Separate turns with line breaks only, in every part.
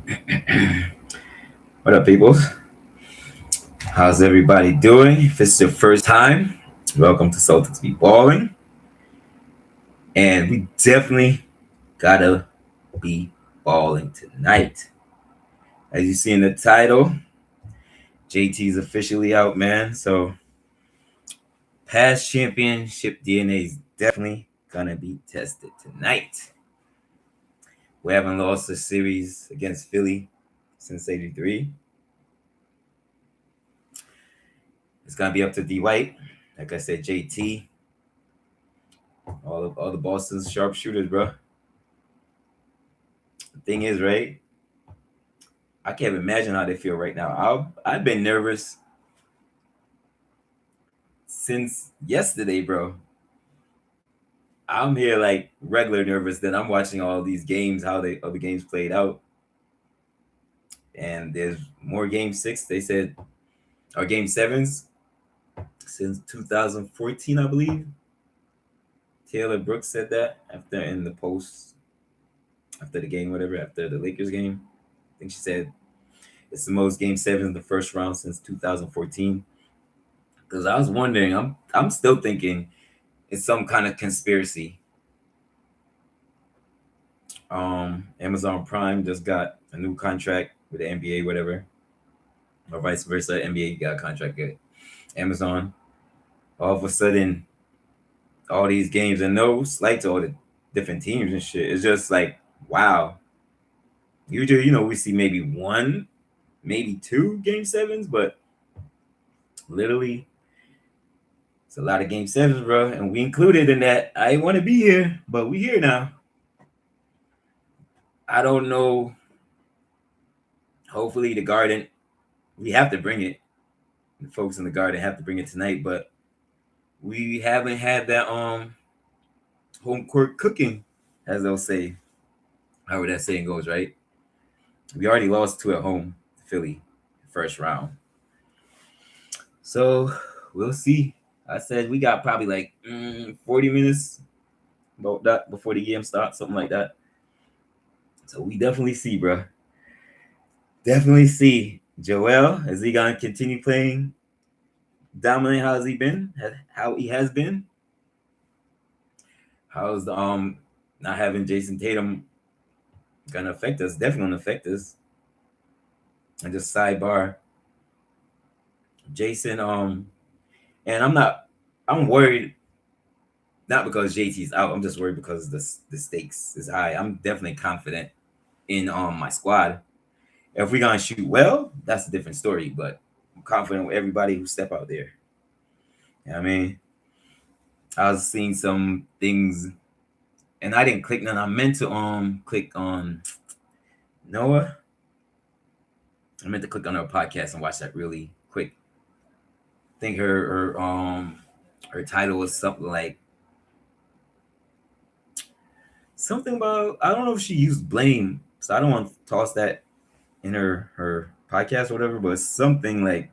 What up, people? How's everybody doing? If it's your first time, welcome to Celtics Be Balling. And we definitely gotta be balling tonight. As you see in the title, JT's officially out, man. So past championship DNA is definitely gonna be tested tonight. We haven't lost a series against Philly since '83. It's gonna be up to D White. Like I said, JT, all the Boston's sharpshooters, bro. The thing is, right? I can't imagine how they feel right now. I've been nervous since yesterday, bro. I'm here like regular nervous. Then I'm watching all these games, how they other games played out, and there's more game six. They said, or game sevens since 2014, I believe. Taylor Brooks said that after in the post after the game, whatever, after the Lakers game. I think she said it's the most game sevens in the first round since 2014. Because I was wondering, I'm still thinking it's some kind of conspiracy. Amazon Prime just got a new contract with the NBA, whatever, or vice versa. NBA got a contract with Amazon. All of a sudden, all these games and no slight to all the different teams and shit. It's just like wow. Usually, we see maybe one, maybe two game sevens, but literally, it's a lot of game sevens, bro. And we included in that. I didn't want to be here, but we here now. I don't know. Hopefully, the Garden, we have to bring it. The folks in the Garden have to bring it tonight, but we haven't had that home court cooking, as they'll say. However that saying goes, right? We already lost two at home to Philly, first round. So we'll see. I said we got probably like 40 minutes about that before the game starts, something like that. So we definitely see, bro. Definitely see. Joel, is he gonna continue playing dominant? How has he been? How he has been? How's the not having Jayson Tatum gonna affect us? Definitely gonna affect us. And just sidebar, Jayson. And I'm worried not because JT's out. I'm just worried because the stakes is high. I'm definitely confident in my squad. If we're gonna shoot well, that's a different story. But I'm confident with everybody who step out there. You know what I mean, I was seeing some things, and I didn't click none. I meant to click on Noah. I meant to click on her podcast and watch that really quick. I think her title was something like something about, I don't know if she used blame, so I don't want to toss that in her podcast or whatever, but something like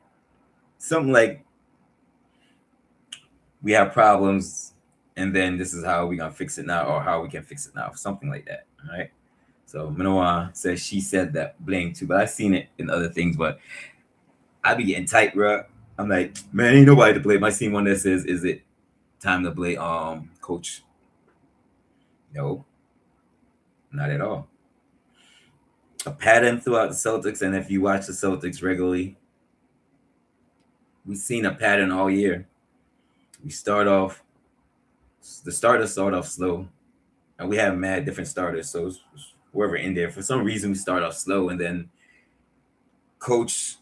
we have problems, and then this is how we gonna fix it now, or how we can fix it now, something like that. All right. So Manoa says she said that blame too, but I've seen it in other things. But I be getting tight, bro. I'm like, man, ain't nobody to blame. I seen one that says, "Is it time to blame coach?" No, not at all. A pattern throughout the Celtics, and if you watch the Celtics regularly, we've seen a pattern all year. We start off, the starters start off slow, and we have mad different starters. So whoever in there, for some reason, we start off slow, and then coach,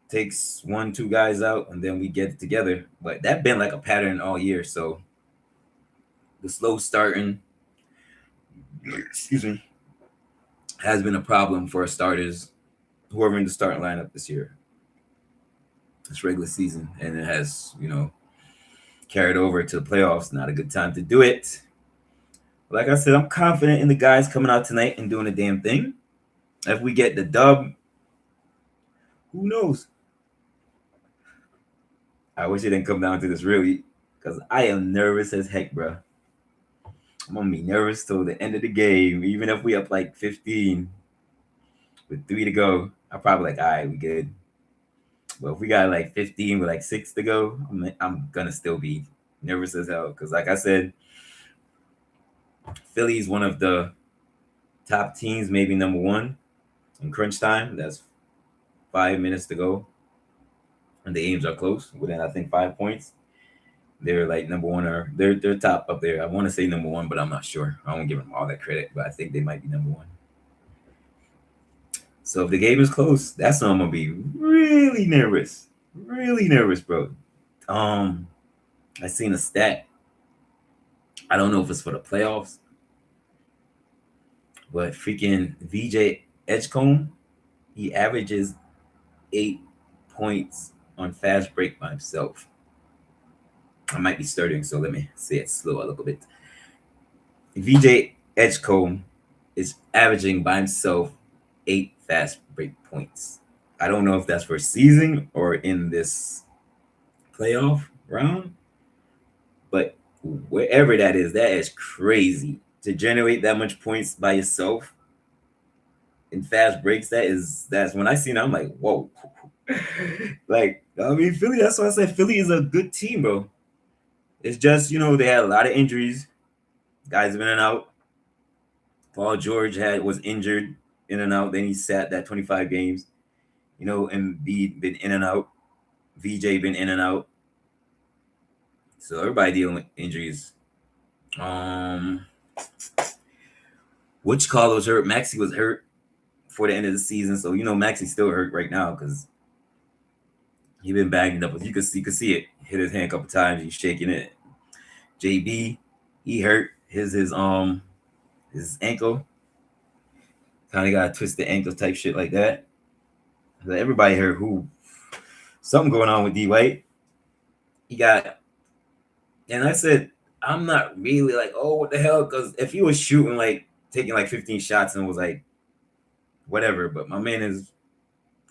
takes one, two guys out, and then we get it together. But that been like a pattern all year. So the slow starting, excuse me, has been a problem for our starters, whoever in the starting lineup this year. It's regular season, and it has, carried over to the playoffs. Not a good time to do it. Like I said, I'm confident in the guys coming out tonight and doing the damn thing. If we get the dub, who knows? I wish it didn't come down to this really, because I am nervous as heck, bro. I'm gonna be nervous till the end of the game, even if we up like 15 with 3 to go. I'm probably like, all right, we good. But if we got like 15 with like 6 to go, I'm gonna still be nervous as hell because, like I said, Philly's one of the top teams, maybe number one in crunch time. That's 5 minutes to go, and the games are close within I think 5 points. They're like number one, or they're top up there. I want to say number one, but I'm not sure. I won't give them all that credit, but I think they might be number one. So if the game is close, that's when I'm gonna be really nervous, bro. Um, I seen a stat. I don't know if it's for the playoffs, but freaking VJ Edgecombe, he averages 8 points on fast break by himself. I might be stuttering, so let me say it slow a little bit. VJ Edgecombe is averaging by himself 8 fast break points. I don't know if that's for season or in this playoff round, but wherever that is crazy to generate that much points by yourself in fast breaks. That's when I seen it, I'm like, whoa. Like, I mean, Philly, that's why I said Philly is a good team, bro. It's just, they had a lot of injuries. Guys have been in and out. Paul George was injured in and out. Then he sat that 25 games. Embiid been in and out. VJ been in and out. So everybody dealing with injuries. Which Carl was hurt. Maxey was hurt for the end of the season. So Maxey's still hurt right now because he been bagging up. You could see it. Hit his hand a couple times. He's shaking it. JB, he hurt his ankle. Kind of got a twisted ankle type shit like that. Everybody hurt. Something going on with D White. He got, and I said, I'm not really like, oh, what the hell? Because if he was shooting like taking like 15 shots and was like, whatever. But my man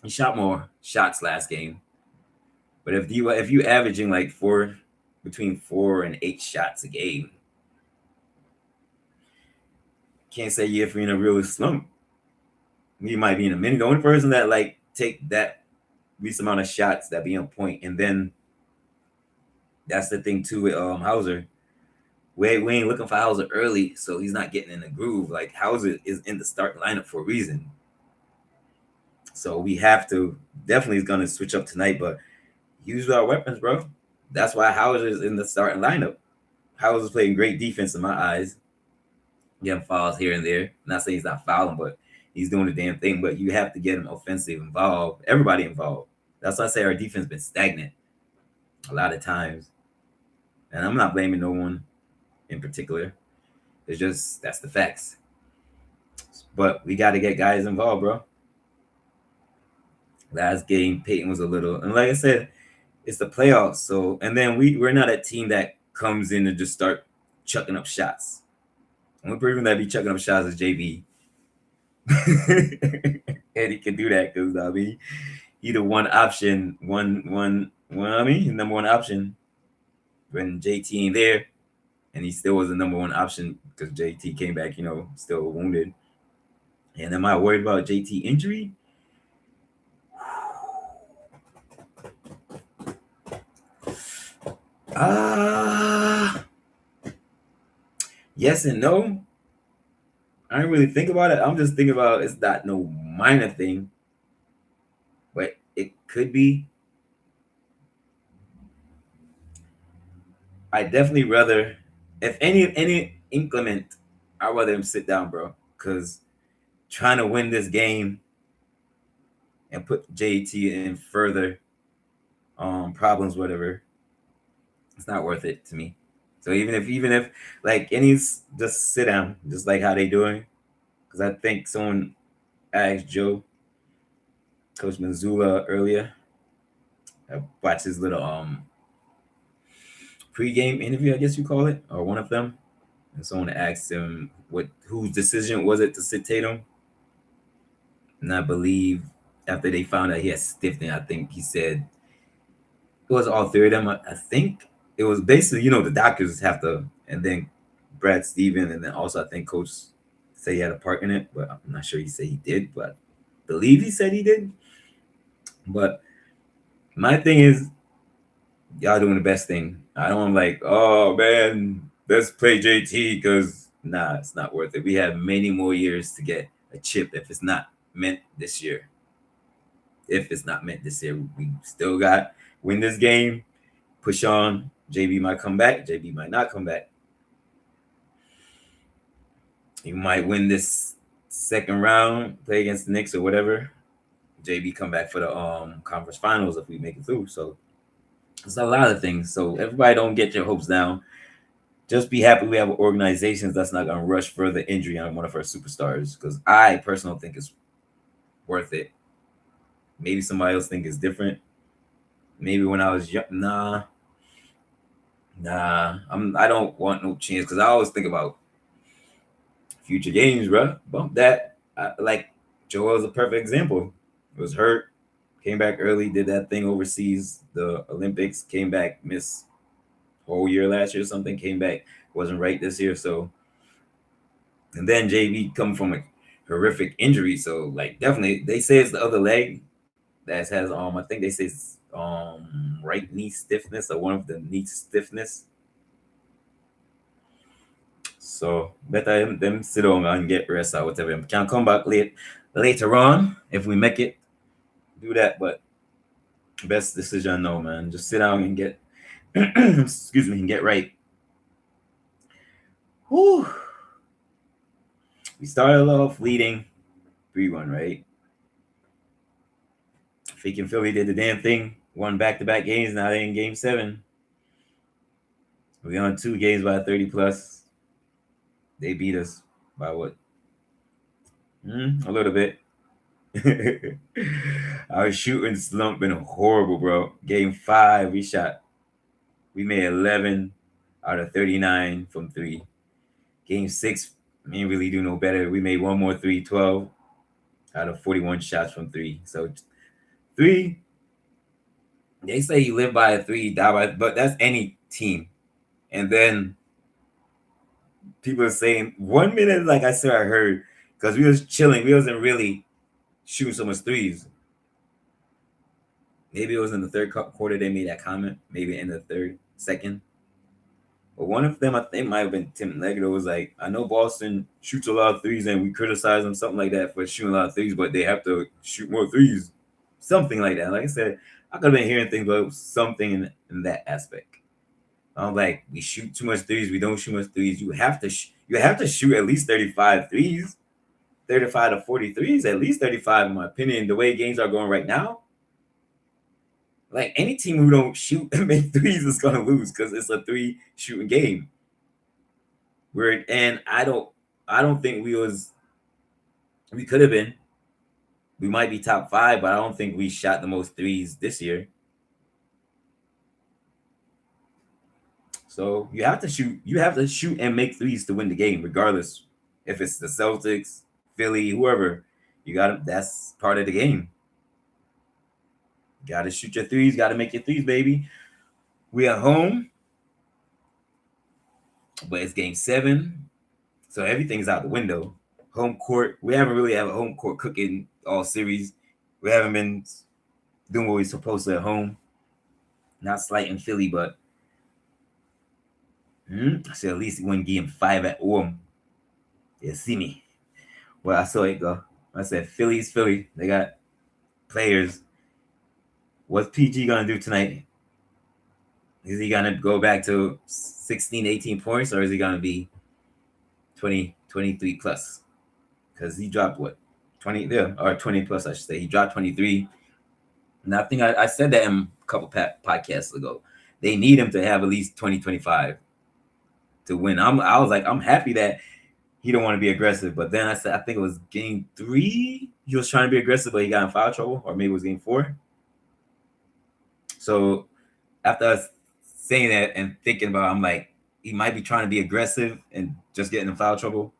he shot more shots last game. But if you averaging like between 4 and 8 shots a game, can't say if you're in a real slump. You might be in a minute. The only person that like take that least amount of shots that be on point, and then that's the thing too with Hauser. We ain't looking for Hauser early, so he's not getting in the groove. Like Hauser is in the starting lineup for a reason. So we have to definitely is gonna switch up tonight, but use our weapons, bro. That's why Hauser is in the starting lineup. Hauser's playing great defense in my eyes. Getting fouls here and there. Not saying he's not fouling, but he's doing the damn thing. But you have to get him offensive involved. Everybody involved. That's why I say our defense been stagnant a lot of times. And I'm not blaming no one in particular. It's just that's the facts. But we got to get guys involved, bro. Last game, Peyton was a little, and like I said, it's the playoffs. So, and then we're not a team that comes in and just start chucking up shots. The only person that be chucking up shots is JB. And he can do that because he the one option, number one option when JT ain't there, and he still was the number one option because JT came back, still wounded. And am I worried about JT injury? Yes and no. I didn't really think about it. I'm just thinking about it's not no minor thing, but it could be. I definitely rather, if any inclement, I'd rather him sit down, bro. Because trying to win this game and put JT in further problems, whatever, it's not worth it to me. So even if like any's just sit down, just like how they doing, because I think someone asked Coach Manzula earlier. I watched his little pre-game interview, I guess you call it, or one of them, and someone asked him whose decision was it to sit Tatum, and I believe after they found out he had stiffening, I think he said it was all three of them. I think it was basically, the doctors have to, and then Brad Stevens, and then also I think Coach said he had a part in it, but I'm not sure he said he did, but I believe he said he did. But my thing is, y'all doing the best thing. I don't like, oh man, let's play JT because nah, it's not worth it. We have many more years to get a chip if it's not meant this year. If it's not meant this year, we still got win this game, push on. JB might come back, JB might not come back. You might win this second round, play against the Knicks or whatever. JB come back for the conference finals if we make it through. So it's a lot of things. So everybody don't get your hopes down. Just be happy we have organizations that's not gonna rush further injury on one of our superstars. Because I personally think it's worth it. Maybe somebody else think it's different. Maybe when I was young, nah. I don't want no chance because I always think about future games, bro. Bump that. Like Joel's a perfect example. It was hurt, came back early, did that thing overseas, the Olympics, came back, missed whole year last year or something, came back, wasn't right this year. So, and then JB come from a horrific injury. So, like, definitely, they say it's the other leg that has I think they say it's right knee stiffness or one of the knee stiffness. So better them sit down and get rest or whatever. Can come back later on if we make it. Do that, but best decision now, man. Just sit down and get excuse me and get right. Whew. We started off leading 3-1, right? Faking Philly did the damn thing. Won back-to-back games. Now they're in game 7. We on 2 games by 30 plus. They beat us by what? A little bit. Our shooting slump been horrible, bro. Game 5, we made 11 out of 39 from 3. Game 6, we didn't really do no better. We made one more 3, 12 out of 41 shots from 3. So 3, they say you live by a 3, die by, but that's any team. And then people are saying 1 minute, like I said, I heard, because we was chilling, we wasn't really shooting so much threes. Maybe it was in the third quarter they made that comment. Maybe in the second. But one of them, I think, might have been Tim Legler, was like, I know Boston shoots a lot of threes and we criticize them, something like that, for shooting a lot of threes, but they have to shoot more threes. Something like that. Like I said, I could have been hearing things, but something in that aspect. I'm like, we shoot too much threes, we don't shoot much threes. You have to shoot at least 35 threes, 35 to 40 threes, at least 35, in my opinion, the way games are going right now. Like, any team who don't shoot and make threes is gonna lose because it's a 3 shooting game. And I don't think we could have been. We might be top 5, but I don't think we shot the most threes this year. So you have to shoot and make threes to win the game, regardless if it's the Celtics, Philly, whoever. That's part of the game. Got to shoot your threes. Got to make your threes, baby. We at home, but it's game 7, so everything's out the window. Home court. We haven't really had a home court cooking all series. We haven't been doing what we're supposed to at home. Not slighting Philly, but I said at least win game 5 at home. You see me. Well, I saw it go. I said Philly's Philly. They got players. What's PG gonna do tonight? Is he gonna go back to 16, 18 points, or is he gonna be 20, 23 plus? Because he dropped what? 20 there, or 20 plus, I should say. He dropped 23. And I think I said that in a couple podcasts ago. They need him to have at least 20, 25 to win. I was like, I'm happy that he don't want to be aggressive. But then I think it was game 3. He was trying to be aggressive, but he got in foul trouble, or maybe it was game 4. So after us saying that and thinking about it, I'm like, he might be trying to be aggressive and just getting in foul trouble.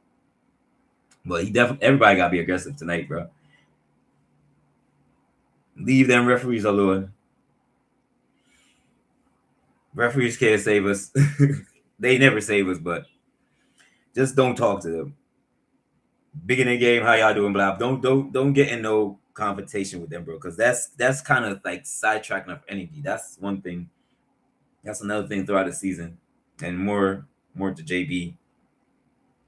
But everybody got to be aggressive tonight, bro. Leave them referees alone. Referees can't save us. They never save us, but Just don't talk to them. Beginning of the game, how y'all doing? Blah. Don't get in no confrontation with them, bro. Because that's kind of like sidetracking of energy. That's one thing. That's another thing throughout the season, and more to JB.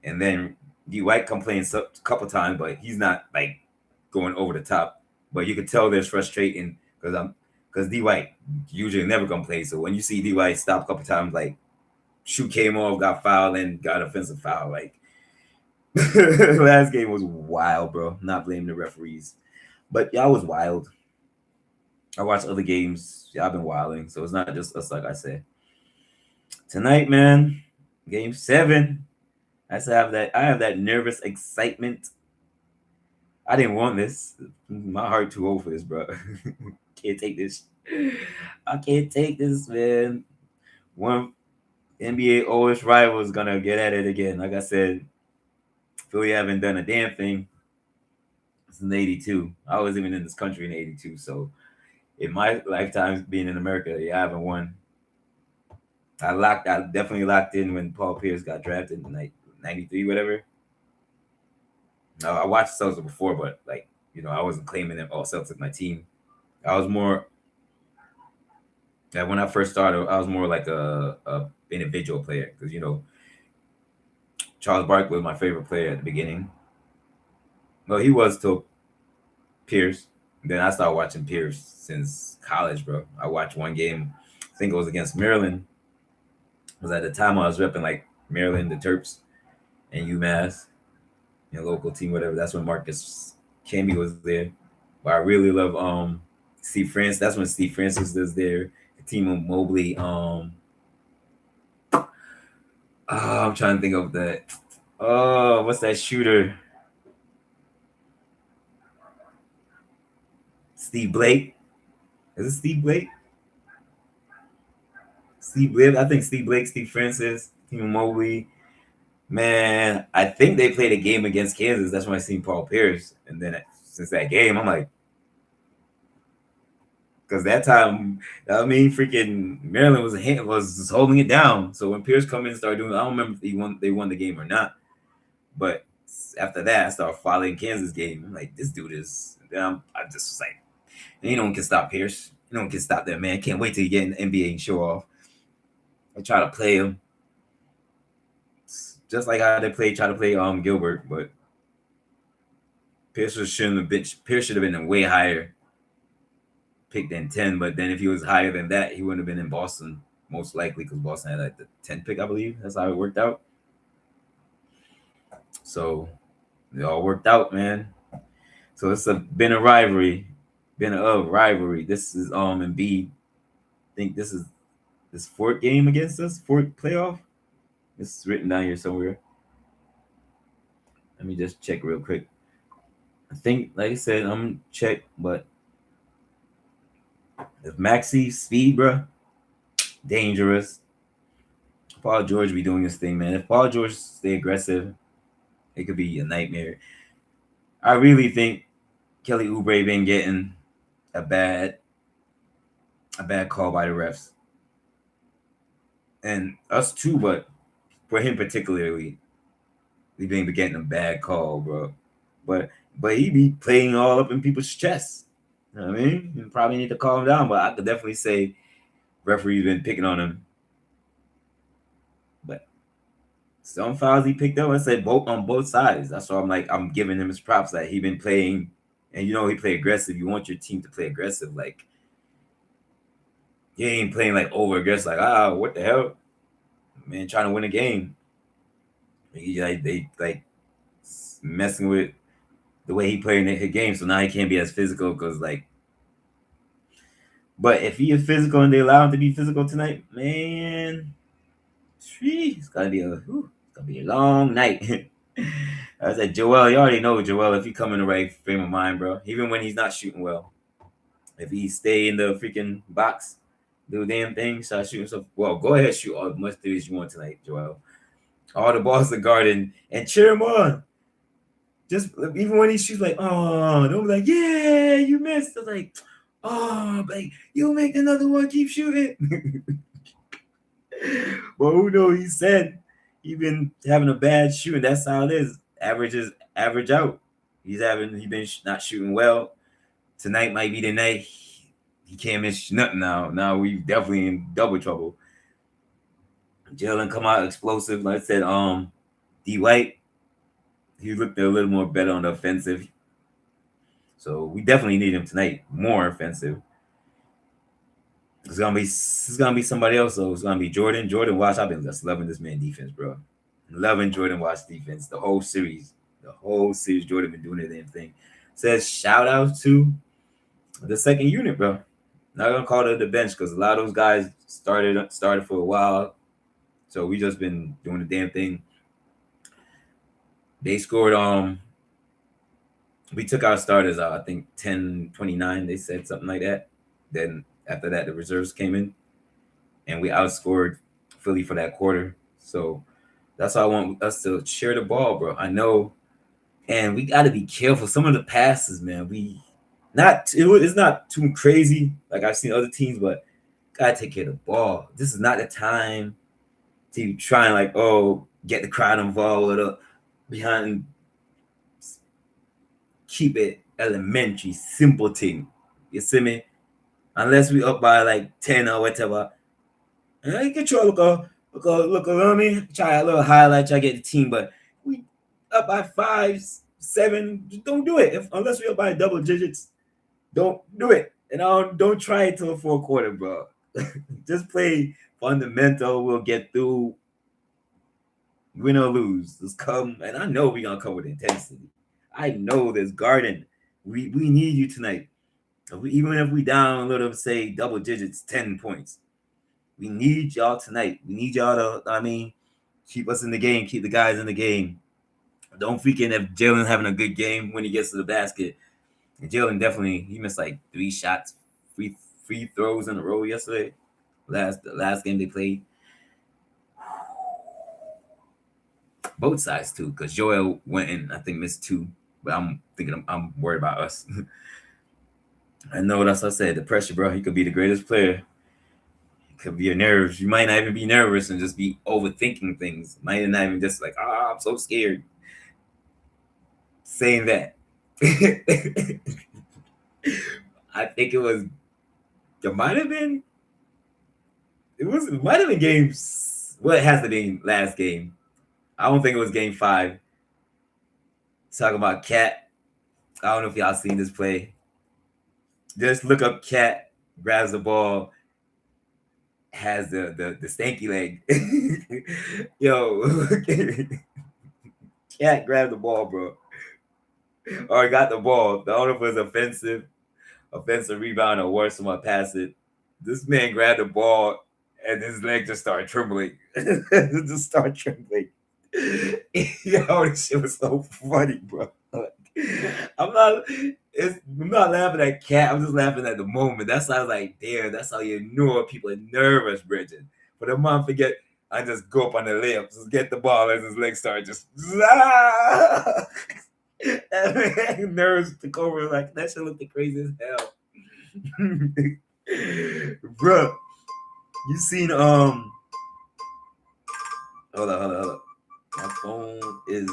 And then D White complains a couple times, but he's not like going over the top. But you could tell there's frustration because D White usually never complains. So when you see D White stop a couple times, like shoe came off, got fouled, and got offensive foul, like last game was wild, bro. Not blaming the referees, but y'all was wild. I watched other games. Y'all been wilding, so it's not just us, like I said. Tonight, man, game 7. I have that nervous excitement. I didn't want this. My heart too old for this, bro. Can't take this. I can't take this, man. One NBA oldest rival is gonna get at it again. Like I said, Philly haven't done a damn thing since '82. I was even in this country in '82, so in my lifetime being in America, yeah, I haven't won. I definitely locked in when Paul Pierce got drafted in like '93, whatever. No, I watched Celtics before, but like, I wasn't claiming them all Celtics my team. I was more when I first started, I was more like a individual player because Charles Barkley was my favorite player at the beginning. Well, he was till Pierce. Then I started watching Pierce since college, bro. I watched one game, I think it was against Maryland. Because at the time I was repping like Maryland, the Terps, and UMass, local team, whatever. That's when Marcus Camby was there. But I really love Steve Francis. That's when Steve Francis was there. The team of Mobley. I'm trying to think of that. Oh, what's that shooter? Steve Blake. Is it Steve Blake? Steve Blake. I think Steve Blake, Steve Francis, team of Mobley. Man, I think they played a game against Kansas. That's when I seen Paul Pierce. And then since that game, I'm like, because that time, freaking Maryland was holding it down. So when Pierce come in and started doing, I don't remember if they won the game or not. But after that, I started following Kansas game. I'm like, this dude is. I just was like, no one can stop Pierce. No one can stop that man. Can't wait till you get in the NBA and show off. I try to play him, just like how they try to play Gilbert, but Pierce should have been a way higher pick than 10. But then if he was higher than that, he wouldn't have been in Boston most likely because Boston had like the 10th pick, I believe. That's how it worked out. So it all worked out, man. So it's been a rivalry. This is Embiid. I think this is this 4th game against us, 4th playoff. It's written down here somewhere. Let me just check real quick. I think, like I said, I'm gonna check, but if Maxey speed, bro, dangerous. Paul George be doing his thing, man. If Paul George stay aggressive, it could be a nightmare. I really think Kelly Oubre been getting a bad call by the refs. And us too, but for him particularly, we been getting a bad call, bro. But he be playing all up in people's chests. You know what I mean? You probably need to calm down, but I could definitely say referees been picking on him. But some fouls he picked up, I said both on both sides. That's why I'm giving him his props that he been playing, and he play aggressive. You want your team to play aggressive, like he ain't playing like over aggressive, like what the hell, man, trying to win a game. They messing with the way he played in the game, so now he can't be as physical because But if he is physical and they allow him to be physical tonight, man, it's gonna be a long night. I said, Joel, you already know Joel. If he come in the right frame of mind, bro, even when he's not shooting well, if he stay in the freaking box, do the damn thing, start shooting stuff. Well, go ahead, shoot as much threes you want tonight, Joel. All the balls are guarded and cheer him on. Just even when he shoots, like, oh, they'll be like, yeah, you missed. I was like, oh, like, you'll make another one, keep shooting. But who knows? He been having a bad shooting. That's how it is. Average out. He been not shooting well. Tonight might be the night. He can't miss nothing now. Now we definitely in double trouble. Jaylen come out explosive. Like I said, D White, he looked a little more better on the offensive. So we definitely need him tonight. More offensive. It's gonna be somebody else though. It's gonna be Jordan. Jordan Watch. I've been just loving this man defense, bro. Loving Jordan Watch defense. The whole series. Jordan been doing the damn thing. Says shout out to the second unit, bro. Not gonna call it the bench because a lot of those guys started for a while. So we just been doing the damn thing. They scored we took our starters out, I think 10-29, they said something like that. Then after that the reserves came in and we outscored Philly for that quarter. So that's why I want us to share the ball, bro. I know, and we got to be careful. Some of the passes, man, it's not too crazy like I've seen other teams, but gotta take care of the ball. This is not the time to try and get the crowd involved behind. Keep it elementary, simple thing. You see me? Unless we up by 10 or whatever. And you can try look around me, try a little highlight, try to get the team, but we up by 5, 7, just don't do it. Unless we up by double digits, don't do it. And don't try it till the fourth quarter, bro. Just play fundamental. We'll get through. Win or lose. Just come. And I know we're gonna come with intensity. I know there's Garden. We need you tonight. Even if we down a little, say double digits, 10 points. We need y'all tonight. We need y'all to, keep us in the game, keep the guys in the game. Don't freaking if Jaylen having a good game when he gets to the basket. And Jaylen definitely, he missed 3 shots, free throws in a row yesterday. The last game they played. Both sides too, because Joel went in, I think missed 2. But I'm worried about us. I know that's what I said. The pressure, bro. He could be the greatest player. It could be your nerves. You might not even be nervous and just be overthinking things. Might not even just I'm so scared. Saying that. I think it might have been games. Well, it has to be last game. I don't think it was game 5. Talking about Cat. I don't know if y'all seen this play. Just look up Cat, grabs the ball, has the stanky leg. Yo, Cat grabbed the ball, bro. Or got the ball. The owner was offensive rebound or worse, someone pass it. This man grabbed the ball and his leg just started trembling. Just started trembling. Yo, this shit was so funny, bro. I'm not laughing at Cat. I'm just laughing at the moment. That's how I was like, damn, that's how you know people are nervous, Bridget. But the mom forget, I just go up on the layup, just get the ball, and his legs start just nerves took over. Like that shit looked crazy as hell. Bro, you seen hold on. My phone is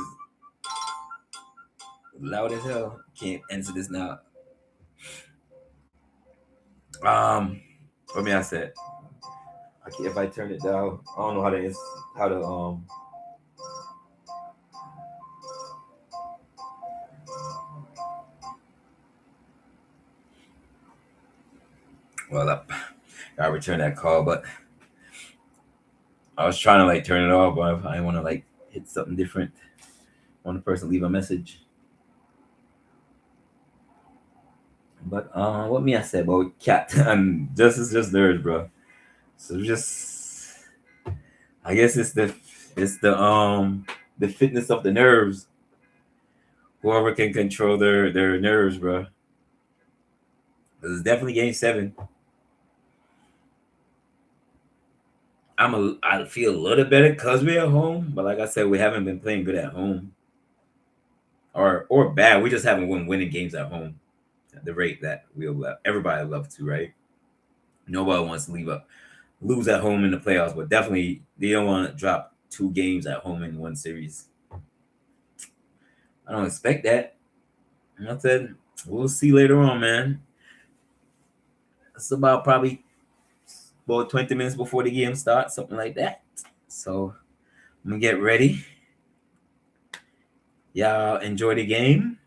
loud as hell. Can't answer this now. What may I said? If I turn it down, I don't know how to well, I returned that call, but I was trying to turn it off, but I want to hit something different. Want the person leave a message. But what me I said about Cat and it's just nerves, bro. So I guess it's the fitness of the nerves. Whoever can control their nerves, bro. It's definitely game 7. I feel a little better because we're at home, but like I said, we haven't been playing good at home. Or bad. We just haven't been winning games at home at the rate that everybody love to, right? Nobody wants to lose at home in the playoffs, but definitely they don't want to drop 2 games at home in one series. I don't expect that. And I said, we'll see later on, man. It's about probably about 20 minutes before the game starts, something like that. So I'm gonna get ready. Y'all enjoy the game.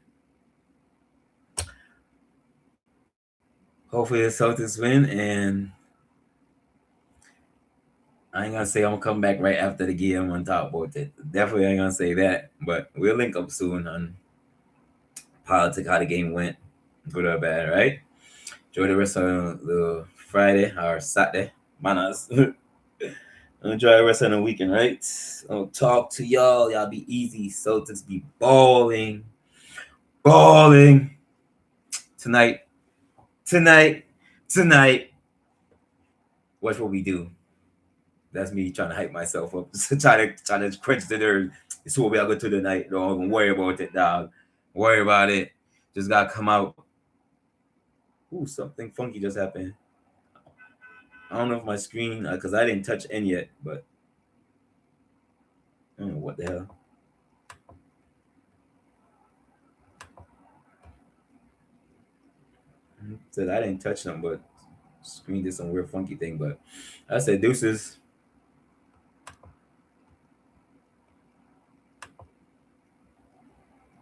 Hopefully the Celtics win, and I ain't gonna say I'm gonna come back right after the game on top about it. Definitely ain't gonna say that, but we'll link up soon on politics, how the game went, good or bad, right? Enjoy the rest of the Friday or Saturday. Manas. Enjoy the rest of the weekend, right? I'll talk to y'all. Y'all be easy. Celtics be balling. Balling. Tonight. Watch what we do. That's me trying to hype myself up. trying to crunch the nerve. It's what we are going to tonight. Don't even worry about it, dog. Worry about it. Just gotta come out. Ooh, something funky just happened. I don't know if my screen, because I didn't touch any yet, but I don't know what the hell. Said I didn't touch them, but screen did some weird funky thing. But I said deuces.